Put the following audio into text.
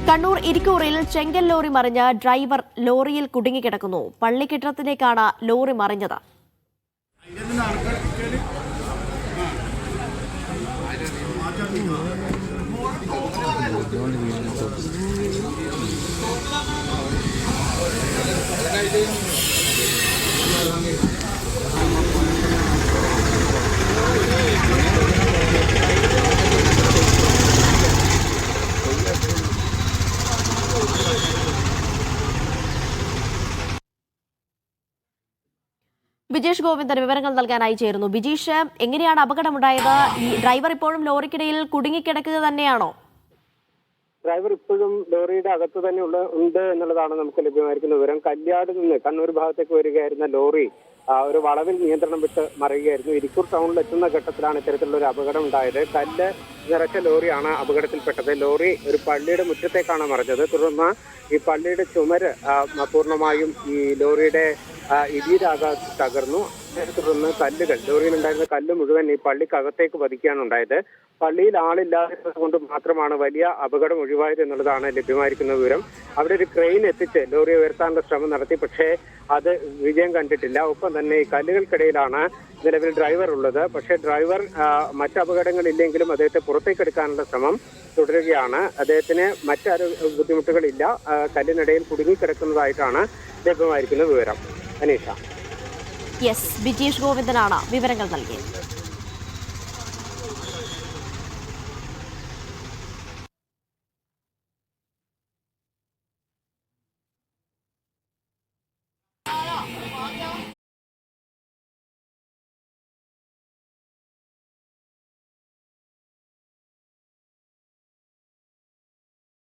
കണ്ണൂർ ഇരിക്കൂറിൽ ചെങ്കൽ lorry മറിഞ്ഞ് driver ലോറിയിൽ കുടുങ്ങിക്കിടക്കുന്നു. പള്ളിക്കെട്ടിടത്തിലേക്കാണ് lorry മറിഞ്ഞത്. ബിജീഷ് ഗോവിന്ദൻ വിവരങ്ങൾ നൽകാനായി ചേരുന്നു. ബിജീഷ്, എങ്ങനെയാണ് അപകടമുണ്ടായത്? ഈ ഡ്രൈവർ ഇപ്പോഴും ലോറിക്കിടയിൽ കുടുങ്ങിക്കിടക്കുക തന്നെയാണോ? ഡ്രൈവർ ഇപ്പോഴും ലോറിയുടെ അകത്ത് തന്നെ ഉണ്ട് എന്നുള്ളതാണ് നമുക്ക് ലഭ്യമായിരിക്കുന്ന വിവരം. കല്യാട് നിന്ന് കണ്ണൂർ ഭാഗത്തേക്ക് വരികയായിരുന്ന ലോറി ഒരു വളവിൽ നിയന്ത്രണം വിട്ട് മറിയുകയായിരുന്നു. ഇരിക്കൂർ ടൗണിൽ എത്തുന്ന ഘട്ടത്തിലാണ് ഇത്തരത്തിലുള്ള ഒരു അപകടം ഉണ്ടായത്. കല്ല് നിറച്ച ലോറിയാണ് അപകടത്തിൽപ്പെട്ടത്. ലോറി ഒരു പള്ളിയുടെ മുറ്റത്തേക്കാണ് മറിഞ്ഞത്. തുടർന്ന് ഈ പള്ളിയുടെ ചുമര് പൂർണ്ണമായും ഈ ലോറിയുടെ ഇടിയിലാകാതെ തകർന്നു. തുടർന്ന് ലോറിയിലുണ്ടായിരുന്ന കല്ല് മുഴുവൻ ഈ പള്ളിക്കകത്തേക്ക് പതിക്കുകയാണ് ഉണ്ടായത്. പള്ളിയിൽ ആളില്ലാത്തത് കൊണ്ട് മാത്രമാണ് വലിയ അപകടം ഒഴിവായത് എന്നുള്ളതാണ് ലഭ്യമായിരിക്കുന്ന വിവരം. അവിടെ ഒരു ക്രെയിൻ എത്തിച്ച് ലോറി ഉയർത്താനുള്ള ശ്രമം നടത്തി, പക്ഷേ അത് വിജയം കണ്ടിട്ടില്ല. ഒപ്പം തന്നെ ഈ കല്ലുകൾക്കിടയിലാണ് നിലവിൽ ഡ്രൈവർ ഉള്ളത്. പക്ഷേ ഡ്രൈവർ മറ്റ് അപകടങ്ങളില്ലെങ്കിലും അദ്ദേഹത്തെ പുറത്തേക്കെടുക്കാനുള്ള ശ്രമം തുടരുകയാണ്. അദ്ദേഹത്തിന് മറ്റാരും ബുദ്ധിമുട്ടുകളില്ല. കല്ലിനിടയിൽ കുടുങ്ങിക്കിടക്കുന്നതായിട്ടാണ് ലഭ്യമായിരിക്കുന്ന വിവരം. അനീഷ. യെസ്, ബിജീഷ് ഗോവിന്ദനാണ് വിവരങ്ങൾ നൽകിയത്.